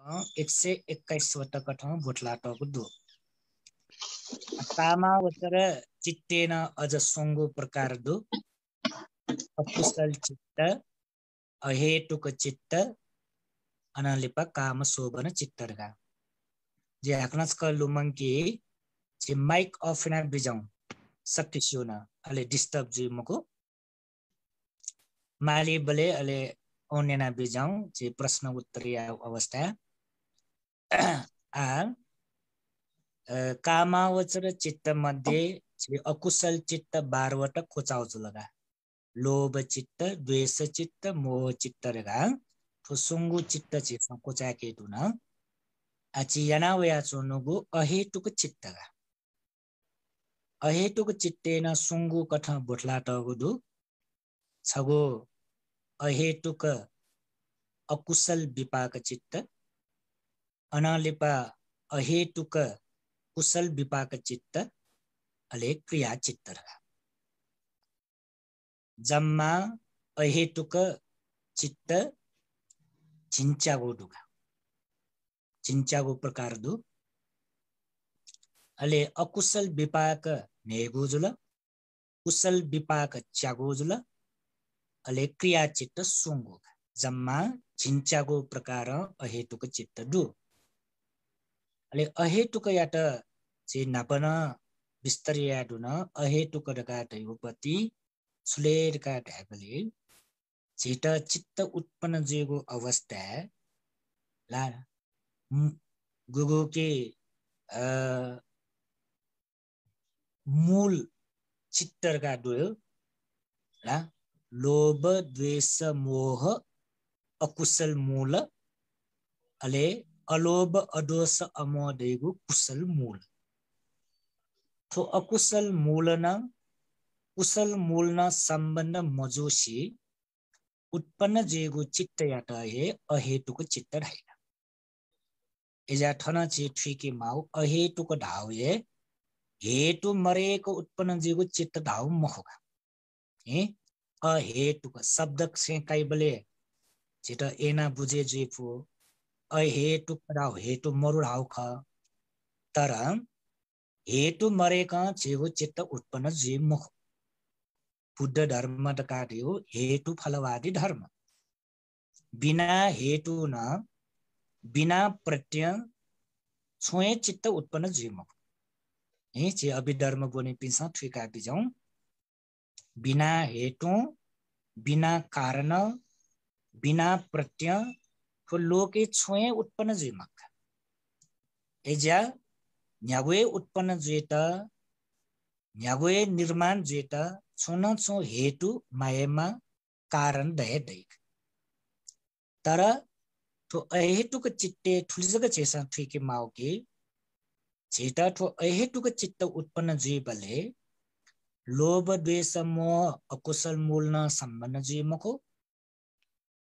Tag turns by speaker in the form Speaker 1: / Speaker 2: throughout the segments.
Speaker 1: 121 वटा कठौँ भोटलाटको दो कामावचर चित्तेन अज सोङ्गो प्रकार दो अकुशल चित्त अहेतुक चित्त अनालिपा काम शोभन चित्तरगा जे हाकनाच क लुमंकी जे माइक अफ ना बिजाउँ सक्तिसियोना अले डिस्टर्ब जी मको माली बले अले ओनेना बिजाउँ जे प्रश्न उत्तरीय अवस्था कामावचर चित्त मध्ये अकुशल चित्त 12 वटा खोचाउँछु लगा लोभ चित्त द्वेष चित्त मोह चित्त रेगा तो सुंगु चित्त चित्त खोचा के दुना अची yana वया चोनुगु अहेतुक चित्तगा अहेतुक चित्तेन सुंगु कठ बोटलाटगु दु छगो अहेतुक अकुशल विपाक चित्त अनालिपा अहेतुक कुशल विपाक चित्त अले क्रिया चित्त जम्मा अहेतुक चित्त चिंचागो प्रकार दु अले अकुशल विपाक नेगुजुल कुशल विपाक च्यागोजुल अले क्रिया चित्त सुंगु जम्मा चिंचागो प्रकार अहेतुक चित्त दु अले अहेतुक यात चे नापन विस्तरिया दुन अहेतुक डका दैवपति सुलेर का ढाकले चित्त चित्त उत्पन्न जेगो अवस्था ला गुगु के मूल चित्तर का दुयो ला लोभ द्वेष मोह अकुशल मूल अले अलोभ अदोष अमोह देगु कुशल मूल तो अकुशल मूल न कुशल मूल न संबंध मजोशी उत्पन्न जेगु चित्त यात हे अहेतुक चित्त ढाइना एजा ठना चे ठिके माउ अहेतुक ढाउ हे हेतु मरेको उत्पन्न जेगु चित्त ढाउ मखोगा हे अहेतुक शब्द से काइबले चित एना बुझे जेफु अहेतुक ढाउ हेतु मरु ढाउ ख तर हेतु मरेका जेगु चित्त उत्पन्न जे मख बुद्ध धर्म त काट्यो हेतु फलवादी धर्म बिना हेतु न बिना प्रत्यय छोए चित्त उत्पन्न जीव हे चे अभिधर्म बोने पिसा ठिका बिजाउँ बिना हेतु बिना कारण बिना प्रत्यय को लोके छोए उत्पन्न जीवक एजा न्यावे उत्पन्न जेता न्यावे निर्माण जेता छोन छो हेतु मायेमा कारण दय दैक तर तो अहेतुक चित्ते ठुलिजग चेसा ठिके माउके चेता तो अहेतुक चित्त उत्पन्न जीवले लोभ द्वेष मोह अकुशल मूल न संबंध जीवको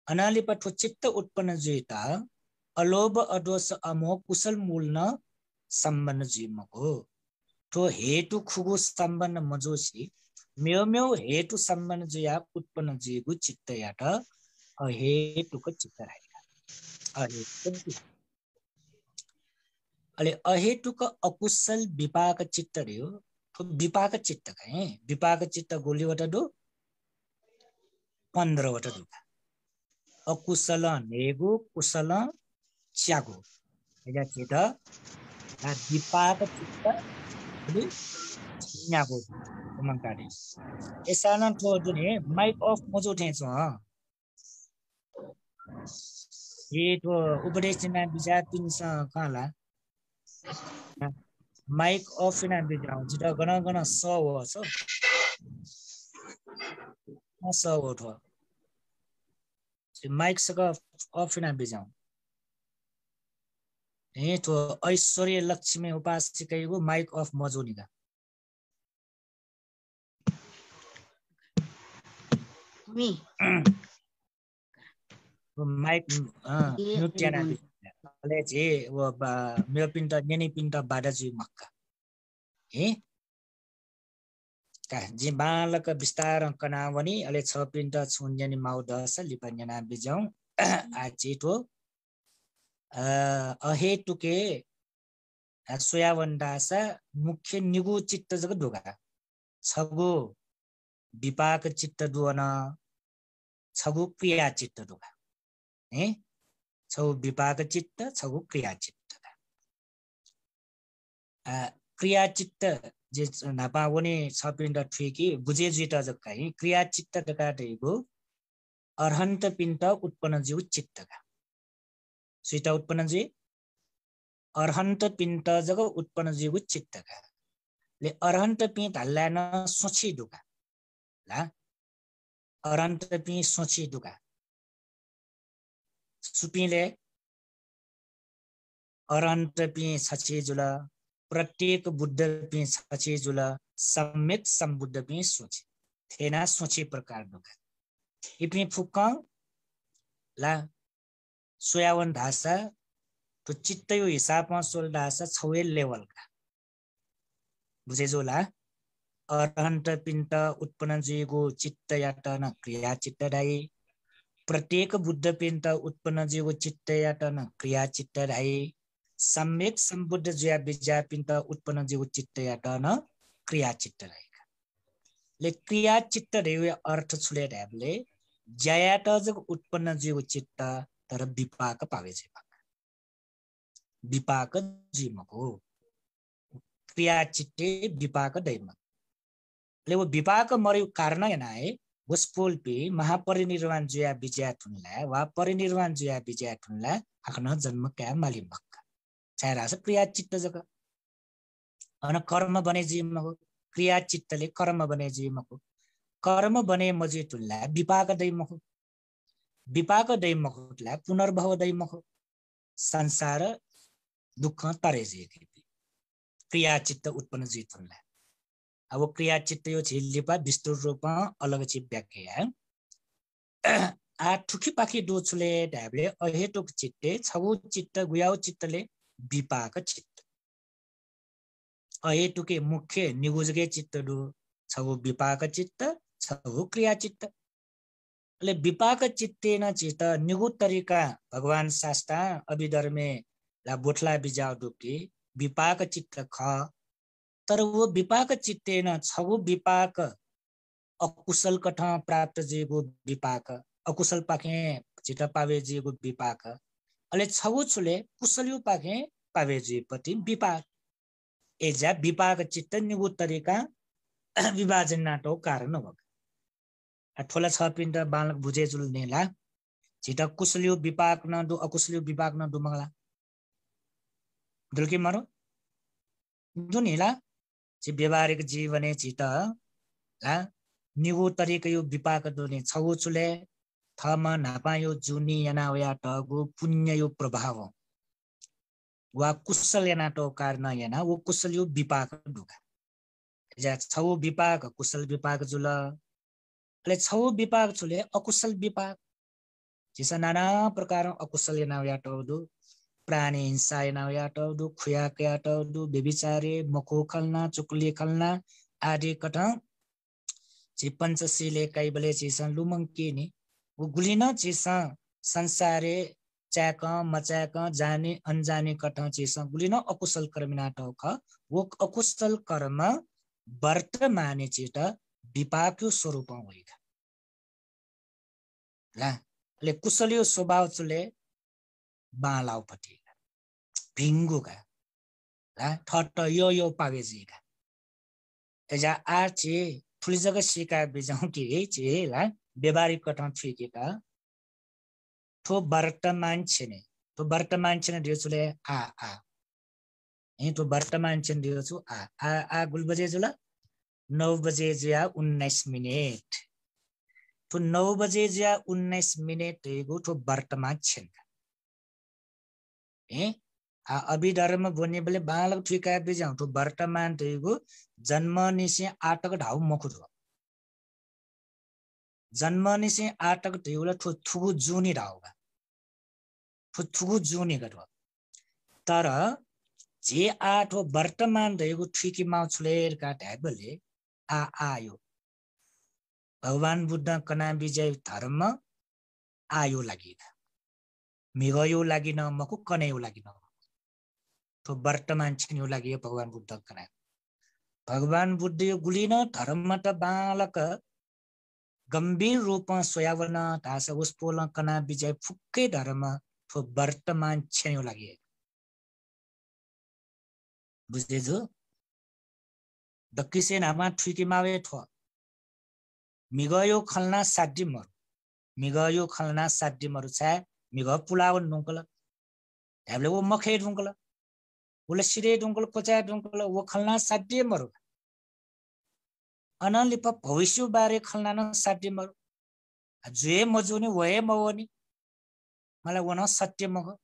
Speaker 1: अनालिपा तो चित्त उत्पन्न जेता अलोभ अदोष अमोह कुशल मूल न संबंध जीवको तो हेतु खुगु संबंध मजोसी म्यो म्यो हेतु संबंध जया उत्पन्न जीवु चित्त यात अहेतुक चित्त रहेगा अले अहेतुक अकुशल विपाक चित्त रह्यो तो विपाक चित्त कहे विपाक चित्त गोली वटा दो 15 वटा दो अकुशल नेगु कुशल च्यागो एजा चित्त विपाक चित्त गोली न्यागो मंकाडी एसाना तो दुने माइक अफ मजो ठेछो ये तो उपदेश ना विचार 300 काला माइक अफ ना बिजाउ जिता गन गन स हो छ स हो थो माइक सक अफ ना बिजाउ हे तो ऐश्वर्य लक्ष्मी उपासिकैगु माइक अफ मजोनिगा
Speaker 2: मी
Speaker 1: माइक म्युट जना ले जे वो मेरो पिन्ट नेनी पिन्ट बाडा जी मक्का हे का जे बालक विस्तार कनावनी अले 6 पिन्ट छुन्यनी माउ दस लिपन्यना बिजाउ आ चेटो अहेतुके सोयावंडासा मुख्य निगु चित्त जग दुगा छगु विपाक चित्त दुवन छगु क्रिया चित्त दुगा छगु विपाक चित्त छगु क्रिया चित्त क्रिया चित्त जे नापा वने छपिन्ड ठुकी बुझे जुइता जक्काई क्रिया चित्त दकाटेगु अर्हन्त पिन्त उत्पन्न जीव चित्तका सुइता उत्पन्न जी अर्हन्त पिन्त जग उत्पन्न जीव चित्तका ले अर्हन्त पिन्त हल्लान सोची दुका ला अर्हन्त पिन्त सोची दुका सुपिले अर्हन्त पिन्त सचे जुला प्रत्येक बुद्ध पिन्त सचे जुला सम्यक सम्बुद्ध पिन्त सोची थेना सोची प्रकार दुका इपि फुक्का ला सोयावन ढासा तो चित्त यो हिसाबमा सोल ढासा छवे लेभल का बुझे जोला अर्हन्त पिन्त उत्पन्न जीवको चित्त यातन क्रिया चित्त दाई प्रत्येक बुद्ध पिन्त उत्पन्न जीवको चित्त यातन क्रिया चित्त दाई सम्यक सम्बुद्ध ज्या विज्या पिन्त उत्पन्न जीवको चित्त यातन क्रिया चित्त दाई ले क्रिया चित्त रेवे अर्थ छुले ढ्याबले ज्यायात जग उत्पन्न जीव चित्त तर विपाक पावे छे विपाक जीवको क्रिया चित्ते विपाक दैम ले वो विपाक मर्यो कारण यनाए वस्पोल पे महापरिनिर्वाण जुया विजया थुनला वा परिनिर्वाण जुया विजया थुनला आखन जन्म क्या मालिम भक्का छायरास क्रिया चित्त जग अन कर्म बने जीवको क्रिया चित्तले कर्म बने जीवको कर्म बने मजे तुल्ला विपाक दैमको विपाक दैमकोला पुनर्भव दैमको संसार दुःख तरे जेके क्रिया चित्त उत्पन्न जीतुल्ला अब क्रिया चित्त यो झिल्लिपा विस्तृत रूपमा अलग छि व्याख्या आ ठुकी पाखी दोछुले ढाबले अहेतुक चित्ते छगु चित्त गुयाउ चित्तले विपाक चित्त अहेतुके मुख्य निगुजगे चित्त दु छगु विपाक चित्त छगु क्रिया चित्त ले विपाक चित्तेन चित्त निगु तरिका भगवान शास्त्र अभिधर्मे ला बोठला बिजाउ दुकी विपाक चित्त ख तर वो विपाक चित्तेन छगु विपाक अकुशल कठ प्राप्त जेगु विपाक अकुशल पाखे चित्त पावे जेगु विपाक अले छगु छुले कुशलियु पाखे पावे जेपति विपाक एजा विपाक चित्त निगु तरिका विभाजन नाटो कारण हो ठोला छ पिण्ड बालक बुझे जुल्नेला चित्त कुशलियु विपाक न दु अकुशलियु विपाक न दु मंगला दुलकी मारो दुनीला छि व्यवहारिक जीवने चित्त ला निगु तरिका यो विपाक दुने छगु चुले थम नापा यो जुनी याना वया टगु पुण्य यो प्रभाव वा कुशल याना तो कारण याना वो कुशल यो विपाक दुका जा छौ विपाक कुशल विपाक जुल ले छौ विपाक चुले अकुशल विपाक जिसा नाना प्रकार अकुशल याना वया टगु प्राणी हिंसा याना वया टगु खुया क्या टगु व्यभिचारे मको खलना चुकली खलना आदि कठ छि पंचशीले काइबले चिसा लुमंकी नि वो गुलिना चिसा संसारे च्याक मच्याक जाने अनजाने कठ चिसा गुलिना अकुशल कर्मिना टोख वो अकुशल कर्म वर्तमाने चित विपाक्यो स्वरूप होइगा ला ले कुशलियो स्वभाव चुले बालाउ पटिगा भिंगुगा ला ठट यो पावेजीगा एजा आचे ठुली जगह सिका बिजाउ कि चे ला व्यवहारिक कठन छिकेका ठो वर्तमान छने तो वर्तमान छने दियो चुले आ ए तो वर्तमान छने दियो छु आ गुल बजे जुला 9 बजे ज्या 19 मिनेट तो 9 बजे ज्या 19 मिनेट एगो तो वर्तमान छन ए आ अभिधर्म बने बले बालक ठिका बिजाउ तो वर्तमान एगो जन्म निसे आटक ढाउ मखु जन्म निसे आटक ढेउला थुगु जुनी ढाउगा थुगु जुनी गरो तर जे आठो वर्तमान रहेको ठिकी माउ छुलेर का ढाबले आयो भगवान बुद्ध कना विजय धर्म आयो लागेगा मिगयो लागि न मको कनेयो लागि न तो वर्तमान छिन्यो लागि भगवान बुद्ध कना भगवान बुद्ध यो गुलिन धर्म त बालक गंभीर रूपमा सोयावना तास उसपोल कना विजय फुक्कै धर्म तो वर्तमान छिन्यो लागि बुझेजो दक्किसे नामा ठुकी मावे थो मिगयो खलना साड्डी मरु मिगयो खलना साड्डी मरु छ मिग पुलावन ढुंकल हामीले वो मखे ढुंकल उले सिरे ढुंकल कोचा ढुंकल वो खलना साड्डी मरु अनलिप भविष्य बारे खलना न साड्डी मरु जुए मजुनी वए मवनी मलाई वन सत्य मग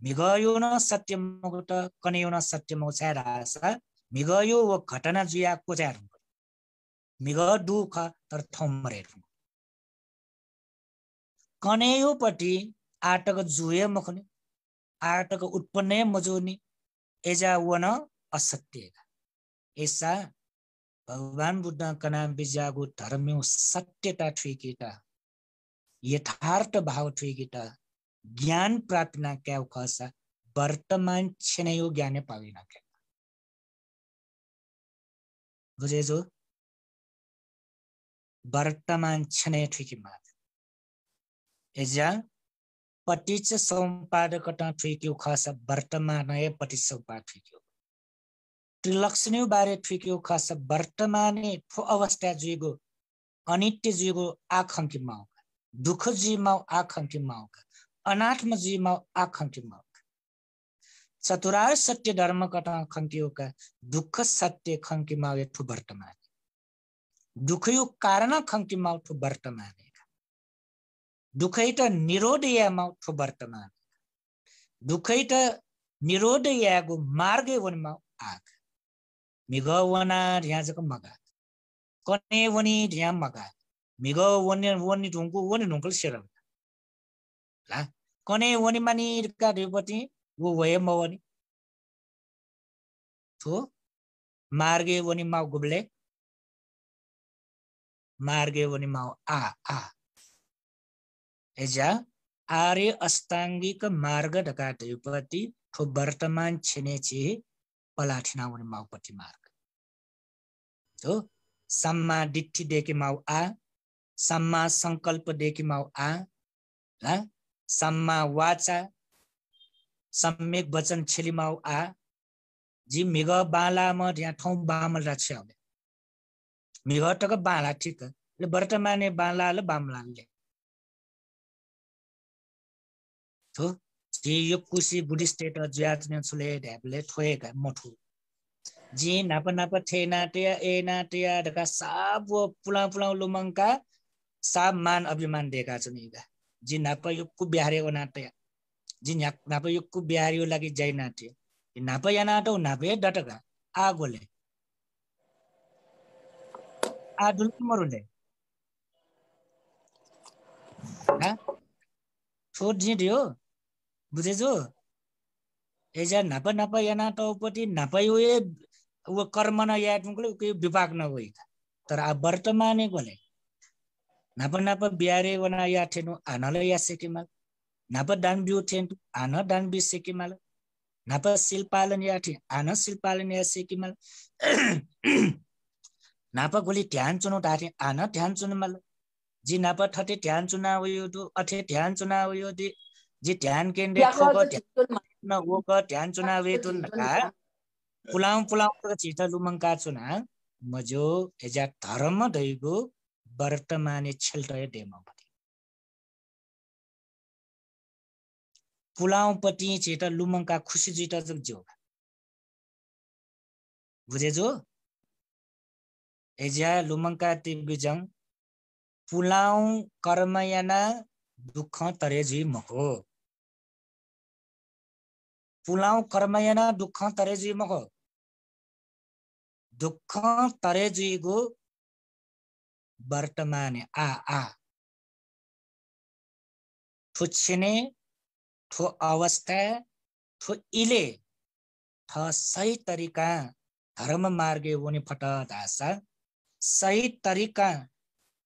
Speaker 1: मिगयो न सत्य मग त कनेयो न सत्य मग छ रासा मिगयो वो घटना जुया कोचा ढुंकल मिग दुख तर थमरे ढुंकल कनेयो पटी आटक जुए मखनी आटक उत्पन्न मजोनी एजा वन असत्य ऐसा भगवान बुद्ध कना बिजागु धर्म्यो सत्यता ठुकीटा यथार्थ भाव ठुकीटा ज्ञान प्राप्तना क्या खसा वर्तमान छिनेयो ज्ञाने पाविना क्या बुझेजो वर्तमान छिने ठुकी मात एजा पटिच सम्पादकटा ठुक्यो खसा वर्तमान पटि सम्पाद ठुक्यो त्रिलक्षणी बारे ठुक्यो खसा वर्तमाने ठो अवस्था जुइगो अनित्य जुइगो आखंकी माउ दुख जी माउ आखंकी माउ अनात्म जी माउ आखंकी माउ चतुरार्य सत्य धर्म कटा खंकियो का दुख सत्य खंकी माउ ठो वर्तमान दुख यो कारण खंकी माउ ठो वर्तमान दुखैत निरोध या माउ ठो वर्तमान दुखैत निरोध यागो मार्ग वन माउ आग मिग वना ध्याजको मगा कने वनी ध्या मगा मिग वनी वनी ढुंगु वनी ढुंगल सेरम ला कने वनी मानी का देवती वो वय मवनी तो मार्गे वनी माउ गुबले मार्गे वनी माउ आ एजा आर्य अष्टांगिक मार्ग ढका देवती तो वर्तमान छिने छि पलाठिना वनी माउपट्टि मार्ग तो सम्मा दिट्ठी देखि माउ आ सम्मा संकल्प देखि माउ आ सम्मा वाचा सम्यक वचन छेली माउ आ जी मिग बाला म यहाँ ठौ बामल राख्छ मिग टक बाला ठीक ले वर्तमाने बाला ल बामलाले तो जी यो कुसी बुद्धिस्ट स्टेट ज्याजने छले ढ्याबले ठोएका मठु जी नाप नाप थेना टिया ए ना टिया ढका सब पुला पुला लुमंका सब मान अभिमान देखा छन् इगा जी नाप यो कु बिहारे ओ नाट्या जी नाप यो कु बिहारियो लागि जै नाट्य नाप या नाटो नापे डटका आगोले आ दुल्की मरुले हा छोड जी दियो बुझेजो एजा नाप नाप या नाटो पटी नापयो ए वो कर्म न या तुमले के विभाग न होई तर आ वर्तमाने गोले नाप नाप बिहारे वना या थेनु आनले या सेकिमल नाप दान बिउ थेन आन दान बि सेकिमल नाप शिल्पालन या थे आन शिल्पालन या सेकिमल नाप गोली ध्यान चुनु ताथे आन ध्यान चुनुमल जी नाप थटे ध्यान चुना होयो तो अथे ध्यान चुना होयो दि जी ध्यान केन्द्र ठोक न वो क ध्यान चुना वेतुन का पुलाउ पुलाउ त चिता लुमंका चुना मजो एजा धर्म दैगो वर्तमाने छेल्टय डेमा पुलाउ पटी चिता लुमंका खुशी जिता जग जो बुझेजो एजा लुमंका तिबिजङ पुलाउ कर्मयाना दुख तरेजी मको पुलाउ कर्मयाना दुख तरेजी मको दुख तरेजीगो वर्तमाने आ ठुच्छिने ठो अवस्था ठो इले थ सही तरिका धर्म मार्गे वनि फटा धासा सही तरिका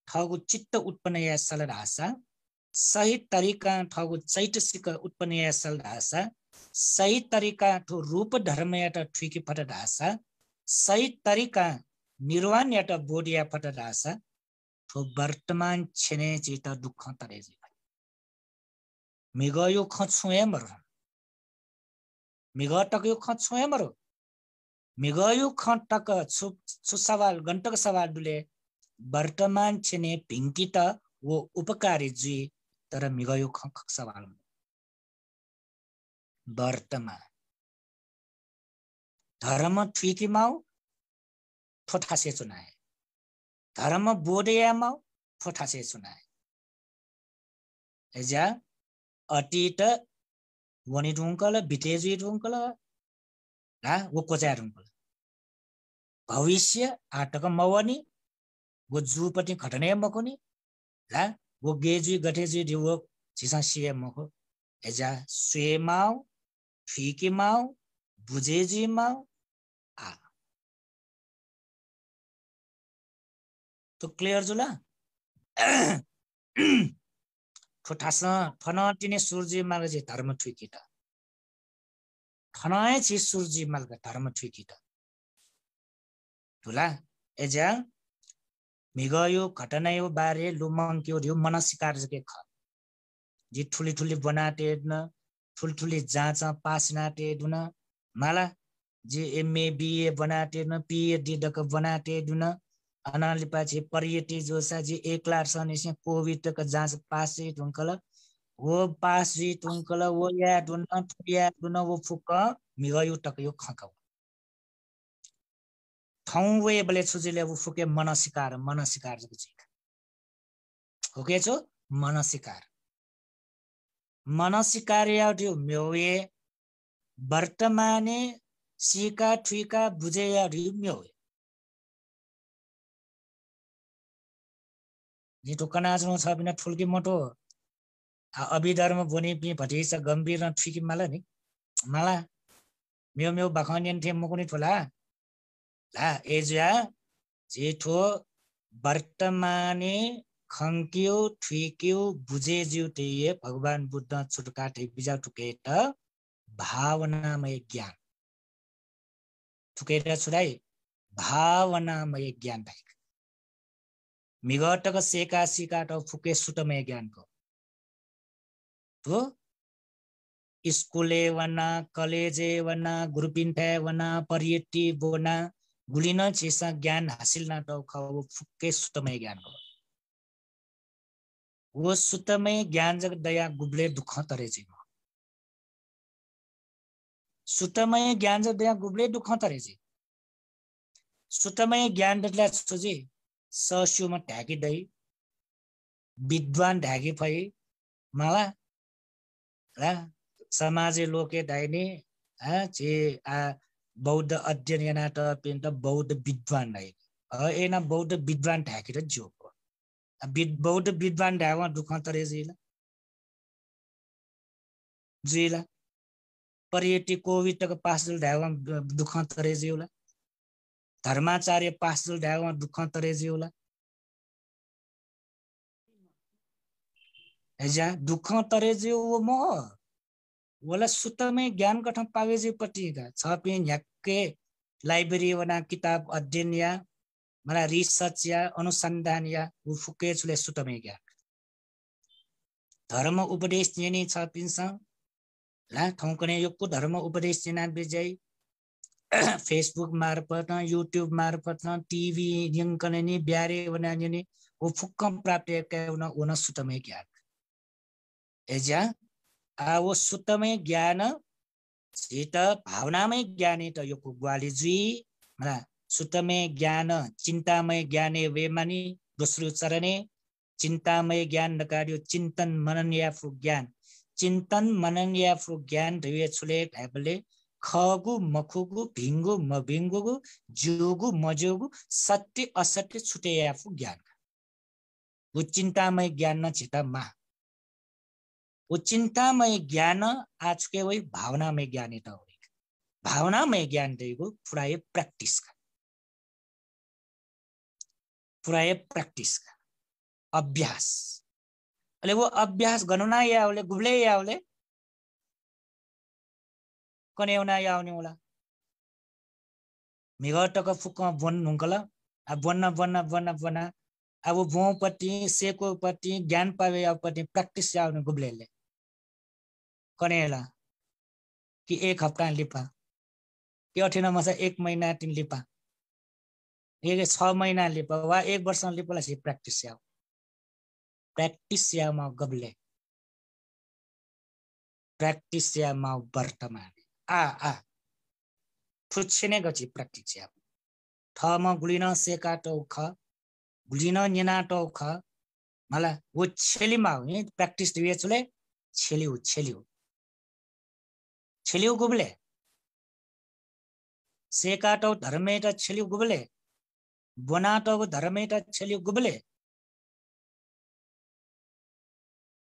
Speaker 1: ठगु चित्त उत्पन्न या सल धासा सही तरीका ठगु चैतसिक उत्पन्नयासल ढासा सही तरीका ठो रूप धर्म यात ठुकी फट ढासा सही तरीका निर्वाण यात बोडिया फट ढासा ठो वर्तमान छेने चिता दुःख तरे जी मिगयो खछुए मर मिग टक्यो खछुए मर मिगयो खटक छु सवाल घण्टक सवाल दुले वर्तमान छेने भिङ्कित वो उपकारी जी तर मिगयो खख सवाल वर्तमान धर्म ठुकी माउ ठोठासे चुनाए धर्म बोडेया माउ ठोठासे चुनाए एजा अतीत वनी ढुङ्कल बितेजी ढुङ्कल ला वो कोजा ढुङ्कल भविष्य आटक मवनी वो जुपति घटने मकोनी ला वो गेजी गठेजी दिवो छिसा सिए मको एजा स्वे माउ ठुकी माउ बुझेजी माउ आ तो क्लियर जुला ठोठास ठनटिने सूर्य मार्ग जे धर्म ठुकीट ठनाए छि सूर्य मार्ग धर्म ठुकीट तुला एजा मिगयो घटनायो बारे लुमङ्क्यो रिउ मनसिकार जके ख जी ठुली ठुली बनाते न ठुल ठुली जाँच पास नाते दुन माला जे एमए बीए बनाते न पीएचडी डक बनाते दुन अनालिपाछि पर्यटि जोसा जी 1 लाख सन इसे कोविड तक जाँच पास ढुङ्कल वो पास जी ढुङ्कल वो या दुन वो फुक मिगयो टकयो खक ठाउँ वे बले छुजिले वो फुके मनसिकार जको जी हो के छो मनसिकार याउ म्योए वर्तमाने सिका ठुका बुझे या म्योए जी टोकना छ बिना ठुल्की मोटो अभिधर्म बोनी पि भटिस गम्भीर न ठुकी माला नि माला म्यो म्यो बखनियन थे मकुनी ठोला ला एजा जेठो वर्तमाने खङ्क्यो ठुक्यो बुझे ज्यू तेये भगवान बुद्ध छुटका थे बिजा ठुकेट भावनामय ज्ञान ठुकेट छुडाई भावनामय ज्ञान भाइ मिगटक सेका सिकाट फुके सुटमय ज्ञानको तो स्कुले वना कलेजे वना ग्रुपिन्ठे वना पर्यटि बोना गुलिन छिसा ज्ञान हासिल न तो वो फुके सुतमय ज्ञान को वो सुतमय ज्ञान जग दया गुबले दुख तरे जी सुतमय ज्ञान जग दया गुबले दुख तरे जी सुतमय ज्ञान दला सोजी सस्युमा ढाकी दई विद्वान ढाकी फै माला ला समाजे लोके दाइने जे बौद्ध अध्ययन याना त पिन्त बौद्ध विद्वान नै एना बौद्ध विद्वान ढाकेर जोको बौद्ध विद्वान ढावा दुख तरे जीला पर्यटि कोविड तक पासल ढावा दुख तरे जीला धर्माचार्य पासल ढावा दुख तरे जीला एजा दुख तरे जी वो म वला सुतमे ज्ञान कठम पावेजी पटिका छपि झ्याक्के लाइब्रेरी वना किताब अध्ययन या मला रिसर्च या अनुसन्धान या वो फुके छुले सुतमे ज्ञान धर्म उपदेश दिने छपिन्छ ला ठौकने योको धर्म उपदेश दिना बिजय फेसबुक मार्फत युट्युब मार्फत टिभी यंकने नि ब्यारे वना नि वो फुक्कम प्राप्त के उन सुतमे ज्ञान एजा वो सुतमय ज्ञान चित भावनामय ज्ञाने त यो ग्वालीजी मला सुतमय ज्ञान चिन्तामय ज्ञाने वेमानी दोस्रो चरणे चिन्तामय ज्ञान नकार्यो चिन्तन मनन याफु ज्ञान चिन्तन मनन याफु ज्ञान धिवे छुले ढाबले खगु मखुगु भिंगु मभिंगु जोगु मजोगु सत्य असत्य छुटे याफु ज्ञान वो चिन्तामय ज्ञान न चिता मा वो चिन्तामय ज्ञान आज के वही भावनामय ज्ञान है भावनामय ज्ञान देको पुराय प्रैक्टिस का अभ्यास अले वो अभ्यास गर्नुना यावले गुब्ले यावले कने उना याउने होला मिगटक फुक बन हुंकला अब बन्न अब भौपट्टि सेकोपट्टि ज्ञान पावे आपट्टि प्र्याक्टिस याउने गुब्लेले कनेला कि 1 हप्ता लिपा कि अठिन मसा 1 महिना तिन लिपा ये 6 महिना लिपा वा 1 वर्ष लिपला सी प्र्याक्टिस यामा गब्ले प्र्याक्टिस यामा वर्तमान आ फुच्छिने गछि प्र्याक्टिस या ठमा गुलिन सेकाटो ख गुलिन निनाटो ख मला वो छेलिमा हो प्र्याक्टिस दिए चले छेलिउ गुबले सेकाटो धर्मेटा छेलिउ गुबले बनाटो धर्मेटा छेलिउ गुबले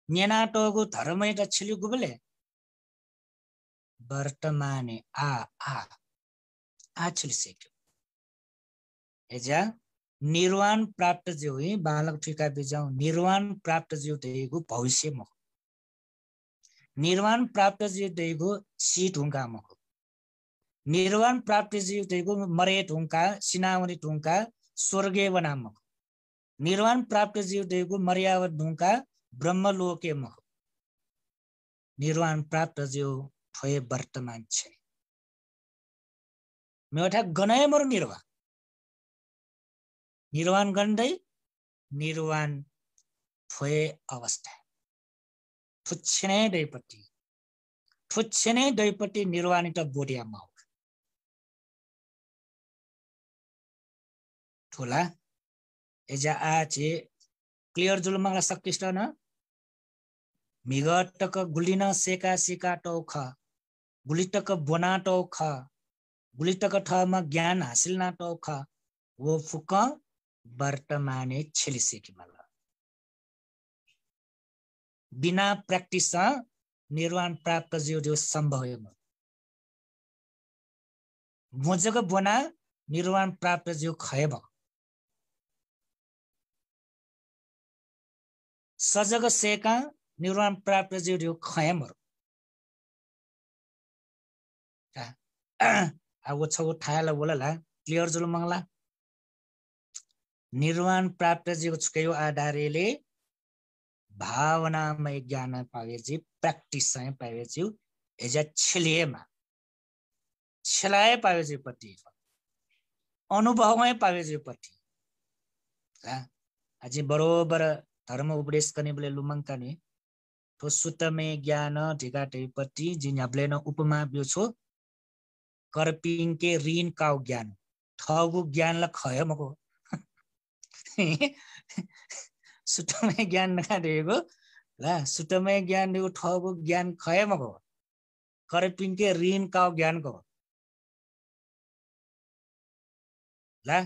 Speaker 1: निनाटो धर्मेटा छेलिउ गुबले वर्तमाने आ छेलि सेक्यो एजा निर्वाण प्राप्त जो है बालक ठिका बिजाऊ निर्वाण प्राप्त जो देगो भविष्य म निर्वाण प्राप्त जो देगो सीट हुँका म निर्वाण प्राप्त जो देगो मरेट हुँका सिनावनी हुँका स्वर्गीय बनाम निर्वाण प्राप्त जो देगो मर्यावत हुँका ब्रह्मलोके म निर्वाण प्राप्त जो भए वर्तमान छ मेठा गनय मर निर्वाण गन्दै निर्वाण भए अवस्था फुच्छने दैपट्टि निर्वाणित बोडिया माउ ठोला एजा आचे क्लियर जुलमंगला सक्तिष्ट न मिगटक गुलिन सेका टौख गुलिटक बोना टौख गुलिटक ठमा ज्ञान हासिल ना टौख वो फुक वर्तमाने छेलिसेकी मला बिना प्र्याक्टिस निर्वाण प्राप्त जो सम्भव हो मोजग बोना निर्वाण प्राप्त जो खयब सजग सेका निर्वाण प्राप्त जो खयमर अब छौ ठाला बोलला क्लियर जुल मंगला निर्वाण प्राप्त जो छुकयो आधारले भावनामय ज्ञान पावेजी प्र्याक्टिस पावेजी एजा छलिएमा छलाए पावेजी पट्टि अनुभवमै पावेजी पट्टि अझै बरोबर धर्म उपदेश गर्ने बेला लुमङ्का नि तो सुतमे ज्ञान ढिकाटेपट्टि जिन हब्लेन उपमा बियो छो करपिङके ऋण काउ ज्ञान ठगु ज्ञानलाई खयमको सुतमे ज्ञान नखादेको ला सुतमे ज्ञान दिएको ठगु ज्ञान खयमको करपिङके ऋण काउ ज्ञानको ला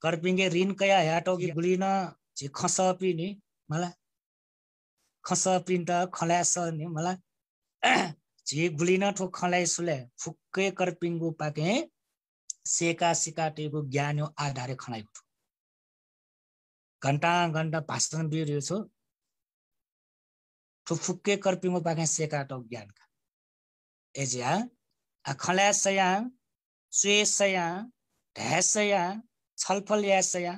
Speaker 1: करपिङके ऋण कया ह्याटो गुलिन जे खसपि नि मला खसपिन त खलास नि मला जे गुलिन ठो खलाइ सुले फुक्कै करपिङको पाके सेका सिकाटेको ज्ञान हो आधारे खलाइको घण्टा भाषण बिर्यो छु ठो फुक्कै करपिङको पाके सेकाटो ज्ञान का एजिया खलासया स्वेसया ढ्यासया छलफल यासया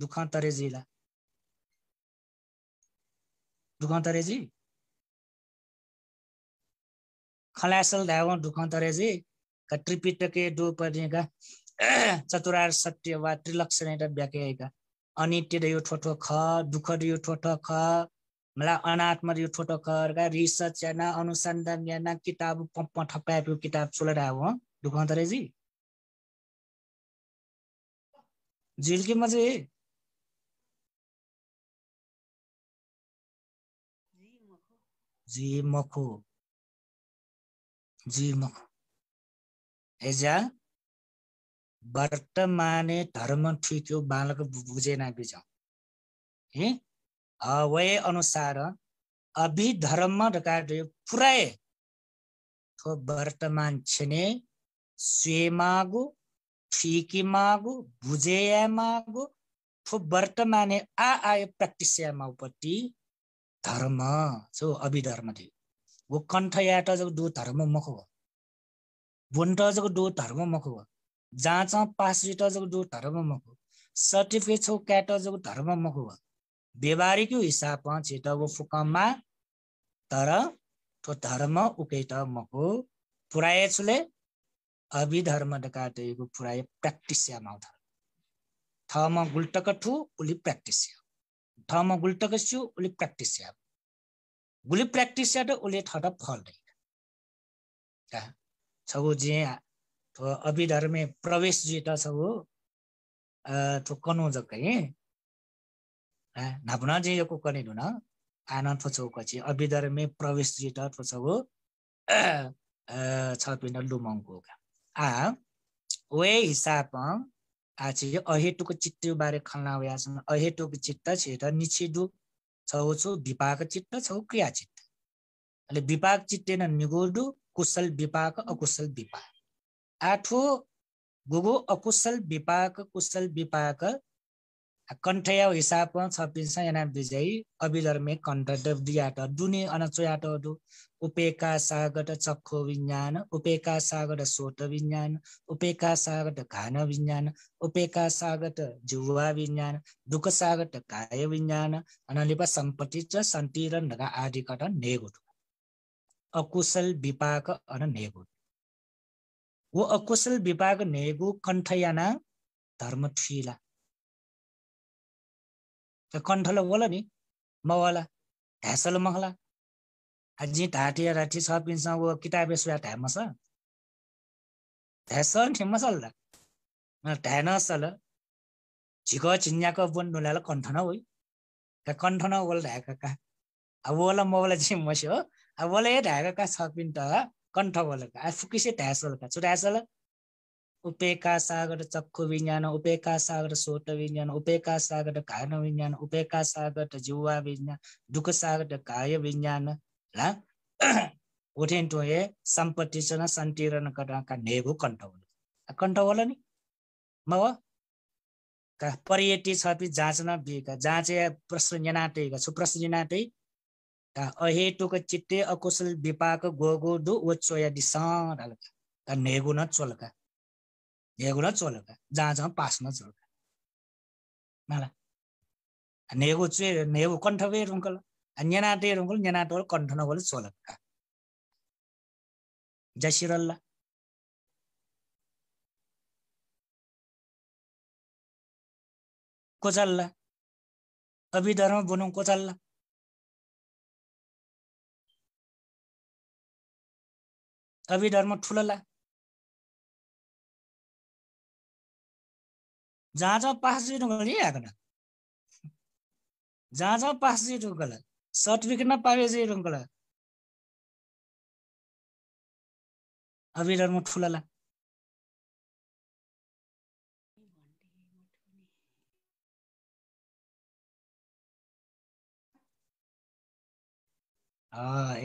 Speaker 1: दुख तरेजिला दुख तरेजी खलासल धाव दुख तरेजी का त्रिपिटके दो पढेका चतुरार सत्य वा त्रिलक्षणटा व्याख्याएका अनित्य यो ठोठो ख दुख यो ठोठो ख मला अनात्म यो ठोठो खरका रिसर्च याना अनुसन्धान याना किताब पंप ठप्याएको किताब चुलेरा हो दुख तरेजी जिलके मजे जी मखो एजा वर्तमाने धर्म ठिक्यो बालक बुझेना बिजाउ हे वे अनुसार अभिधर्म रकाडे पुरै थो वर्तमान छने स्वेमागु ठिकी मागु बुझेया मागु थो वर्तमाने आए प्र्याक्टिस माउपट्टि धर्म जो अभिधर्म थी वो कंठ याट जो दो धर्म मखो बुंट जो दो धर्म मखो जाँच पास रिट जो दो धर्म मखो सर्टिफिकेट छौ क्याट जो धर्म मखो व्यवहारिक हिसाब छिट वो फुकमा तर तो धर्म उकेट मखो पुराय छुले अभिधर्म डकाटेको पुराय प्र्याक्टिस या माउ थमा गुल्टक ठु उली प्र्याक्टिस थमा गुल्टक छु उली प्र्याक्टिस या गुली प्र्याक्टिस या त उले थटा फल दै का छगो जे तो अभिधर्मे प्रवेश जिता छगो तो कनो जकै नापना जे यो कने दुना आनन्द फचौकछि अभिधर्मे प्रवेश जिता तो छगो छपिन लुमङको आ वे हिसाब आछि अहेतुको चित्त बारे खल्ना व्यासन अहेतुको चित्त छ त निचिदु छौछु विपाक चित्त छौ क्रिया चित्त अले विपाक चित्तेन निगोडु कुशल विपाक अकुशल विपाक आठो गुगो अकुशल विपाक कुशल विपाक कण्ठया हिसाब छपिन्छ याना विजय अभिधर्मे कण्ठ दियाट दुने अनचयाट दु उपेका सागत चक्षु विज्ञान उपेका सागत सोत विज्ञान उपेका सागत घान विज्ञान उपेका सागत जुवा विज्ञान दुख सागत काय विज्ञान अनलिप सम्पत्ति च सन्तिरन नगा आदि कट नेगु अकुशल विपाक अन नेगु वो अकुशल विपाक नेगु कण्ठयाना धर्म थिला कण्ठल बोला नि मवाला ढासल मखला अझी ढाटिया राठी छपिन्छ वो किताबे सुया ढामस ढासल ठिमसल ढानसल झिक चिन्याको बन्नुलाल कण्ठन होइ कण्ठन वल ढाका का अब वला मवाला चाहिँ मस्यो अब वला ए ढाका का छपिन त कण्ठ वला का फुकिसे ढासल का ढासल उपेका सागर चक्षु विज्ञान उपेका सागर सोत विज्ञान उपेका सागर घान विज्ञान उपेका सागर जुवा विज्ञान दुख सागर काय विज्ञान ला उठेन तो ये संपत्ति सन संतिरन का नेगु कंठ होला नि मव का परियति छपि जाँच्न बिका जाँचे प्रश्न जनाटे का छु प्रश्न जनाटे का अहेतुक चित्ते अकुशल विपाक गोगो दु वचोया दिसान का नेगु न चलका नेगुना चोलका जहाँ पास न चोलका नाला नेगु चे नेगु कंठवे रुंकल अन्यनाटे रुंकल न्यनाटोल कंठन वल चोलका जशिरल्ला कोचल्ला अभिधर्म बुनु कोचल्ला अभिधर्म ठुलला जहाँ पास जी रुंकल नि आकना जहाँ पास जी रुंकल सर्टिफिकेट न पावे जी रुंकल अभिधर्म ठुलला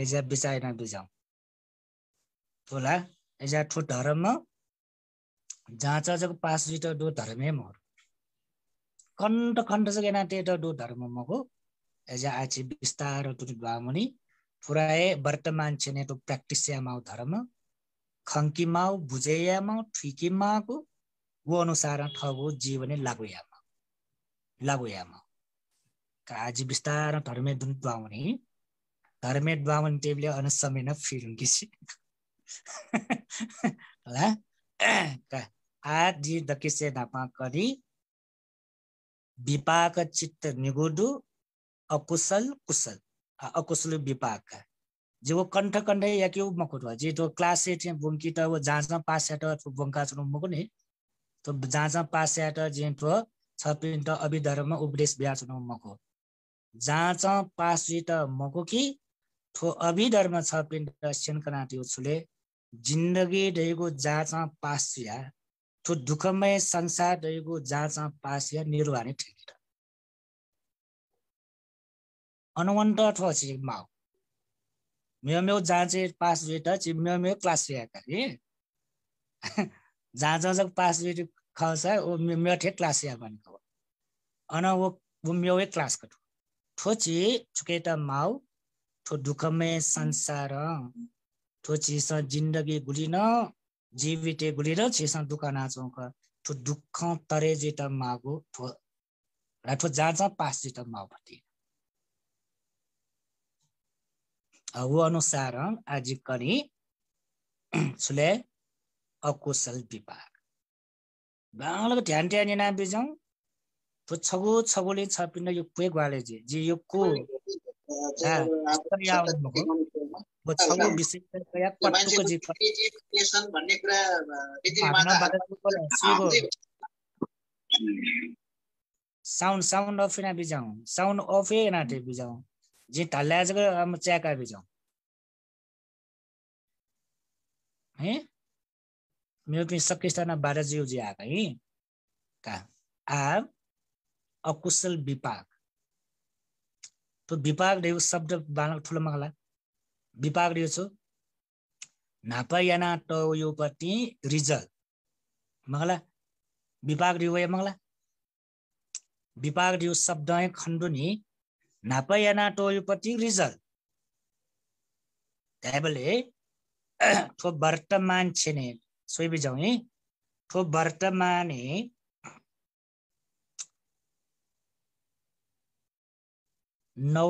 Speaker 1: एजा बिचाइ न बिजाउ ठुला एजा ठु धर्म जहाँ जग पास जी त दो धर्मे मोर खण्ड खण्ड सकेना टेट दो धर्म मको एजा आछि विस्तार तुट बामुनि पुराए वर्तमान छने तो प्रैक्टिस या माउ धर्म खंकी माउ बुझेया माउ ठिकी माको वो अनुसार ठगो जीवने लागु या माउ का आज विस्तार धर्मे दुन बामुनि धर्मे बामुनि टेबले अनुसमेन फिरुन किसी ला का आज जी दकिसे दापा करी विपाक चित्त निगुडु अकुशल कुशल अकुशल विपाक जो कंठ कंठ या क्यों मकुटवा जी तो क्लास 8 में बुंकी तो वो जांच में पास याट तो बुंका सुनो मको नहीं तो जांच में पास याट जे तो छपिन तो अभिधर्म उपदेश ब्या सुनो मको जांच पास जी तो मको की तो अभिधर्म छपिन दर्शन करना त्यो छुले जिंदगी देगो जांच पास या तो दुखमय संसार देगो जांच पास या निर्वाणी ठीक अनुवंत ठो छि माउ मेयो जाँचे पास वेट छि मेयो क्लास या करे जहाँ पास वेट खस ओ मेयो थे क्लास या बन को अन वो मेयो क्लास कटो ठोची छुकेटा माउ ठो दुखमे संसार ठो चिस जिन्दगी गुलिन जीविते गुलिन चिस दुख नाचौक ठो दुख तरे जेटा मागो ठो ठो जान्छ पास जेटा माउपट्टि वो अनुसार आज करी सुले अकुशल विपाक बांगला ध्यान ध्यान ना बिजौ तो छगु छगुले छपिन यो क्वे ग्वाले जी यो को आ याउन मको वो छगु विषय या पट्टुको जी
Speaker 2: भन्ने कुरा
Speaker 1: भावना बाटको सिगो साउन्ड अफ ना बिजौ साउन्ड अफ ए ना ते बिजौ जी ताल्या जग हम चेका बिजौ है मेरो पनि सकिस्ताना 12 जिउ जी आका है का आ अकुशल विपाक तो विपाक देउ शब्द बालक ठुलो मगला विपाक दियो छु नापायाना तो यो पति रिजल्ट मगला विपाक दियो य मगला विपाक दियो शब्द खण्डुनी नापायाना तो यो पति रिजल्ट त्याबले ठो वर्तमान छेने सोइ बिजाउ है ठो वर्तमाने नौ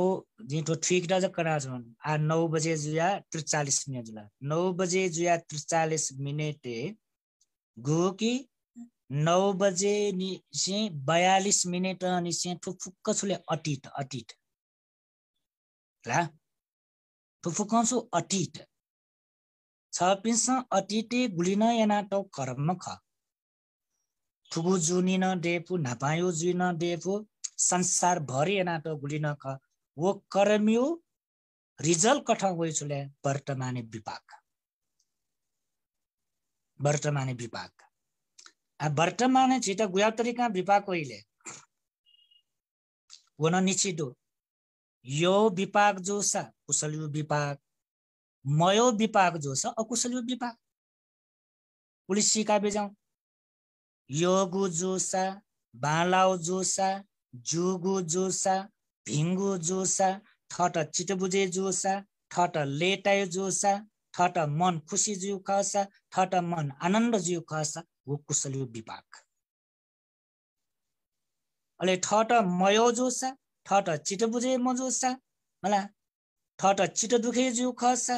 Speaker 1: जिठो ठीक दा करा छन् आ 9 बजे जुया 43 मिनेट जुला 9 बजे जुया 43 मिनेट गो कि 9 बजे नि से 42 मिनेट नि से ठुफुक्क छुले अतीत ला ठुफुक्क छु अतीत छ पिस अतीते गुलिन याना त कर्म ख ठुगु जुनिन देपु नापायो जुइन देपु संसार भरि याना त गुलिन ख वो कर्मियो रिजल्ट कठा होइ छुले वर्तमाने विपाक आ वर्तमाने छिटा गुया तरिका विपाक होइले वन निचिदो यो विपाक जो सा कुशल विपाक मयो विपाक जो सा अकुशल विपाक पुलिसी का बेजाउ योगु जोसा बालाउ जोसा जुगु जोसा भिंगु जोसा ठट चिट बुझे जोसा ठट लेटाय जोसा ठट मन खुशी जिउ खसा ठट मन आनन्द जिउ खसा वो कुशल विपाक अले ठट मयो जोसा ठट चिट बुझे म जोसा मला ठट चिट दुखे जिउ खसा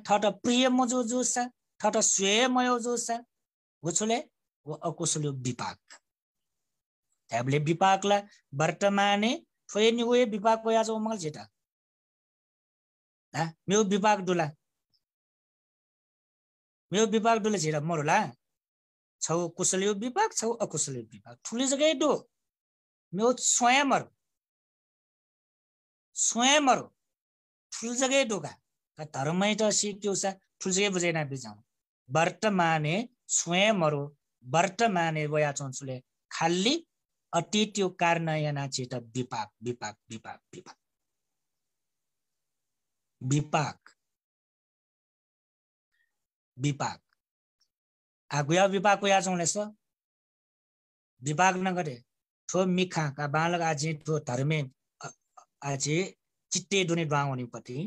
Speaker 1: ठट प्रिय म जोसा ठट स्वय मयो जोसा गोछले वो अकुशल विपाक त्याबले विपाकला वर्तमाने थोय नि वे विपाक को याजो मल जेटा मेरो विपाक दुला जेटा मरला छौ कुशल विपाक छौ अकुशल विपाक ठुली जगै दो मेरो स्वयं ठुल जगै दोगा का धर्मै त सिक्यो सा ठुल जगै बुझेना बिजाउ वर्तमाने स्वयंहरु वर्तमाने वया चोन्सुले खाली अतीत कारण याना चेता विपाक आगुया विपाक या चोंले स विपाक नगरे थो मिखा का बालक आजे थो धर्मे आजे चित्ते दुने बाङोनी पति